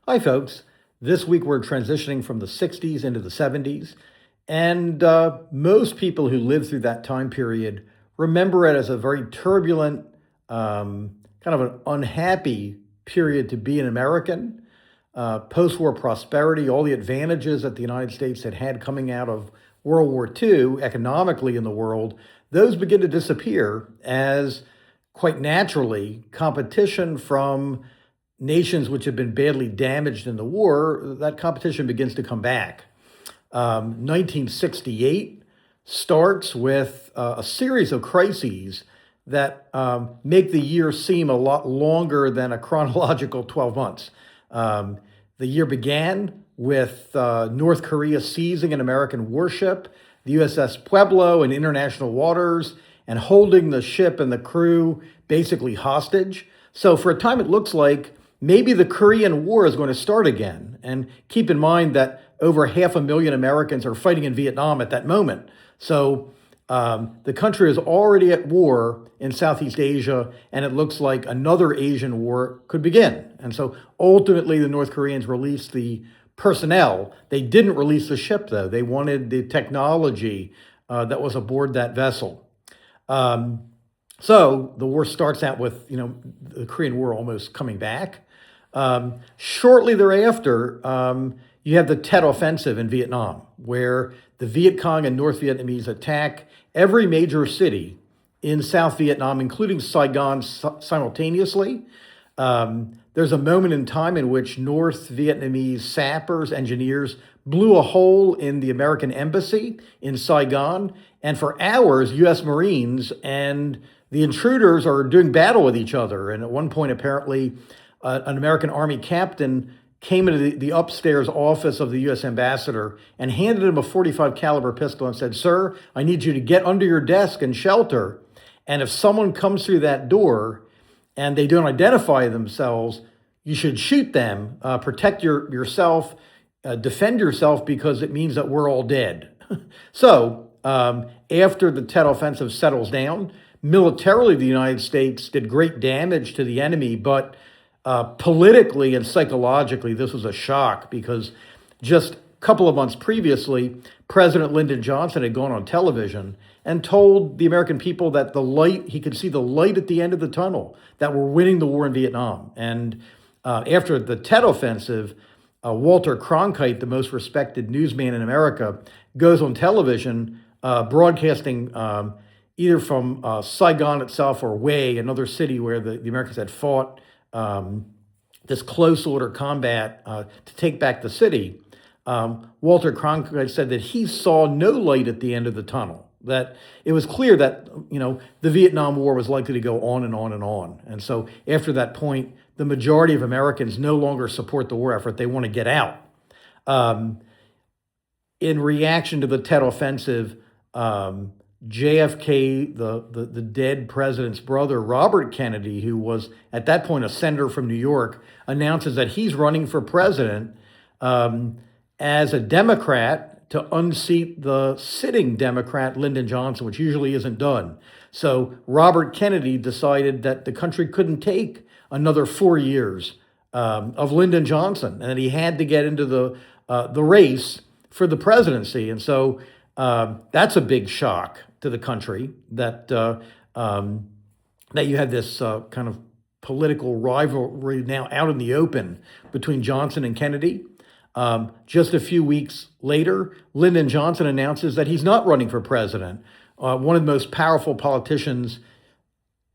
Hi, folks. This week we're transitioning from the 60s into the 70s. And most people who lived through that time period remember it as a very turbulent, kind of an unhappy period to be an American. Post war prosperity, all the advantages that the United States had had coming out of World War II economically in the world, those begin to disappear as quite naturally competition from nations which have been badly damaged in the war, that competition begins to come back. 1968 starts with a series of crises that make the year seem a lot longer than a chronological 12 months. The year began with North Korea seizing an American warship, the USS Pueblo, in international waters, and holding the ship and the crew basically hostage. So for a time, it looks like maybe the Korean War is going to start again. And keep in mind that over 500,000 Americans are fighting in Vietnam at that moment. So the country is already at war in Southeast Asia, and it looks like another Asian war could begin. And so ultimately, the North Koreans released the personnel. They didn't release the ship, though. They wanted the technology that was aboard that vessel. So the war starts out with, the Korean War almost coming back. Shortly thereafter, you have the Tet Offensive in Vietnam, where the Viet Cong and North Vietnamese attack every major city in South Vietnam, including Saigon, simultaneously. There's a moment in time in which North Vietnamese sappers, engineers, blew a hole in the American embassy in Saigon. And for hours, U.S. Marines and the intruders are doing battle with each other. And at one point, apparently, an American Army captain came into the upstairs office of the U.S. ambassador and handed him a .45 caliber pistol and said, "Sir, I need you to get under your desk and shelter. And if someone comes through that door and they don't identify themselves, you should shoot them, protect yourself, defend yourself, because it means that we're all dead." So after the Tet Offensive settles down, militarily, the United States did great damage to the enemy, but politically and psychologically, this was a shock because just a couple of months previously, President Lyndon Johnson had gone on television and told the American people that he could see the light at the end of the tunnel, that we're winning the war in Vietnam. And after the Tet Offensive, Walter Cronkite, the most respected newsman in America, goes on television broadcasting either from Saigon itself or Hue, another city where the Americans had fought this close order combat to take back the city. Walter Cronkite said that he saw no light at the end of the tunnel, that it was clear that, the Vietnam War was likely to go on and on and on. And so after that point, the majority of Americans no longer support the war effort. They want to get out. In reaction to the Tet Offensive, JFK, the dead president's brother, Robert Kennedy, who was at that point a senator from New York, announces that he's running for president as a Democrat to unseat the sitting Democrat, Lyndon Johnson, which usually isn't done. So Robert Kennedy decided that the country couldn't take another 4 years of Lyndon Johnson, and that he had to get into the race for the presidency. And so that's a big shock to the country that you had this kind of political rivalry now out in the open between Johnson and Kennedy. Just a few weeks later, Lyndon Johnson announces that he's not running for president. One of the most powerful politicians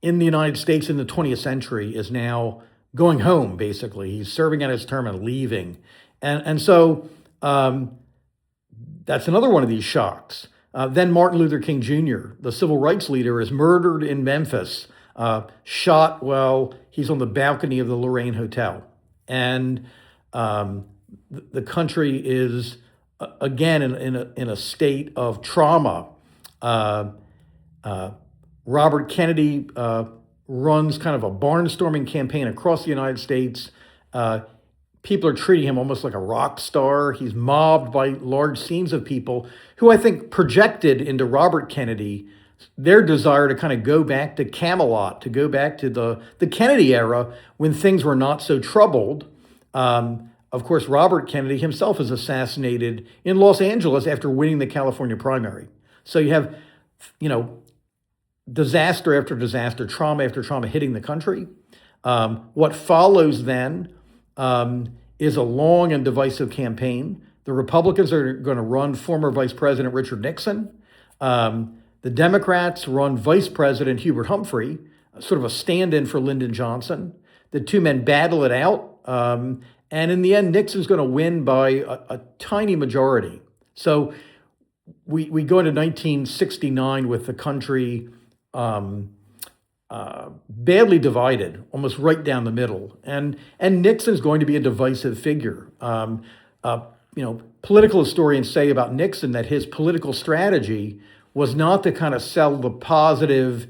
in the United States in the 20th century is now going home, basically. He's serving out his term and leaving. And so that's another one of these shocks. Then Martin Luther King Jr., the civil rights leader, is murdered in Memphis, shot while he's on the balcony of the Lorraine Hotel. And the country is, again, in a state of trauma. Robert Kennedy runs kind of a barnstorming campaign across the United States. People are treating him almost like a rock star. He's mobbed by large scenes of people who I think projected into Robert Kennedy their desire to kind of go back to Camelot, to go back to the Kennedy era when things were not so troubled. of course, Robert Kennedy himself is assassinated in Los Angeles after winning the California primary. So you have, you know, disaster after disaster, trauma after trauma hitting the country. What follows then is a long and divisive campaign. The Republicans are going to run former Vice President Richard Nixon. The Democrats run Vice President Hubert Humphrey, sort of a stand-in for Lyndon Johnson. The two men battle it out. And in the end, Nixon's going to win by a tiny majority. So we go into 1969 with the country badly divided, almost right down the middle. And Nixon's going to be a divisive figure. Political historians say about Nixon that his political strategy was not to kind of sell the positive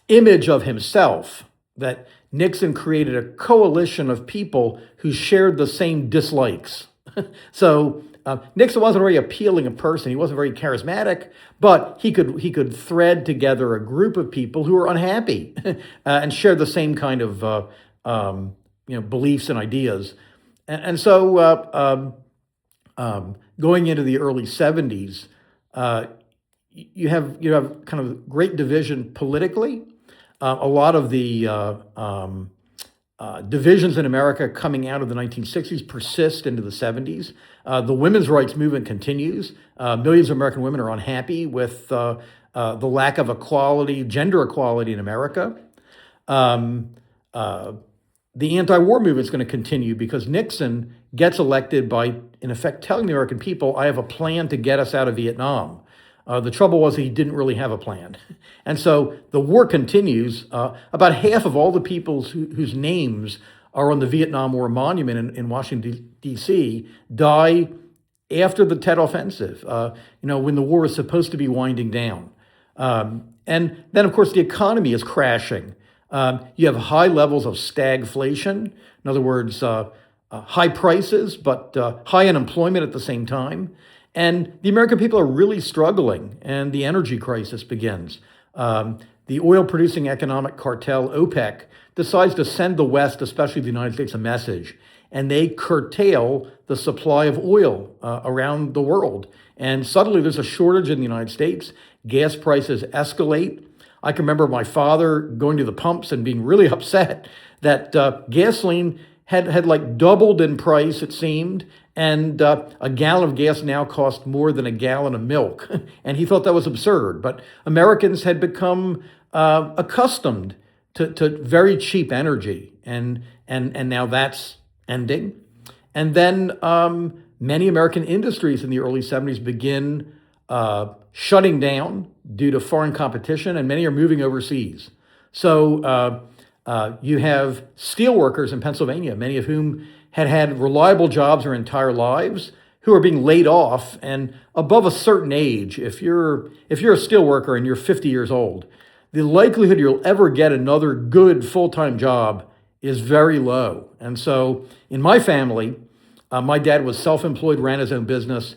image of himself, that Nixon created a coalition of people who shared the same dislikes. So Nixon wasn't a very appealing a person. He wasn't very charismatic, but he could thread together a group of people who were unhappy and shared the same kind of beliefs and ideas. And so going into the early 70s, you have kind of great division politically. A lot of the divisions in America coming out of the 1960s persist into the 70s. The women's rights movement continues. Millions of American women are unhappy with the lack of equality, gender equality in America. The anti-war movement is going to continue because Nixon gets elected by, in effect, telling the American people, I have a plan to get us out of Vietnam. The trouble was he didn't really have a plan. And so the war continues. About half of all the people whose names are on the Vietnam War monument in Washington, D.C., die after the Tet Offensive, when the war is supposed to be winding down. And then, of course, the economy is crashing. You have high levels of stagflation. In other words, high prices, but high unemployment at the same time. And the American people are really struggling, and the energy crisis begins. The oil-producing economic cartel, OPEC, decides to send the West, especially the United States, a message, and they curtail the supply of oil around the world. And suddenly there's a shortage in the United States. Gas prices escalate. I can remember my father going to the pumps and being really upset that gasoline had like doubled in price, it seemed, and a gallon of gas now cost more than a gallon of milk. And he thought that was absurd. But Americans had become accustomed to very cheap energy, and now that's ending. And then many American industries in the early 70s begin shutting down due to foreign competition, and many are moving overseas. So you have steel workers in Pennsylvania, many of whom had reliable jobs their entire lives, who are being laid off. And above a certain age, if you're a steel worker and you're 50 years old, the likelihood you'll ever get another good full-time job is very low. And so in my family, my dad was self-employed, ran his own business.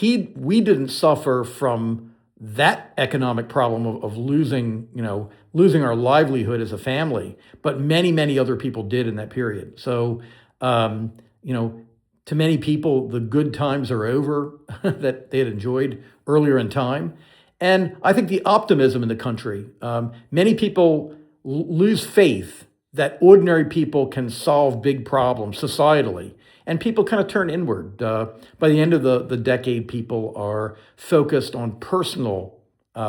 We didn't suffer from that economic problem of losing our livelihood as a family, but many, many other people did in that period. So, to many people, the good times are over that they had enjoyed earlier in time. And I think the optimism in the country, many people lose faith that ordinary people can solve big problems societally. And people kind of turn inward. By the end of the decade, people are focused on personal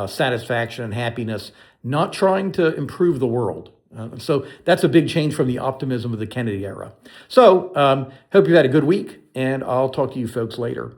satisfaction and happiness, not trying to improve the world. So that's a big change from the optimism of the Kennedy era. So hope you've had a good week, and I'll talk to you folks later.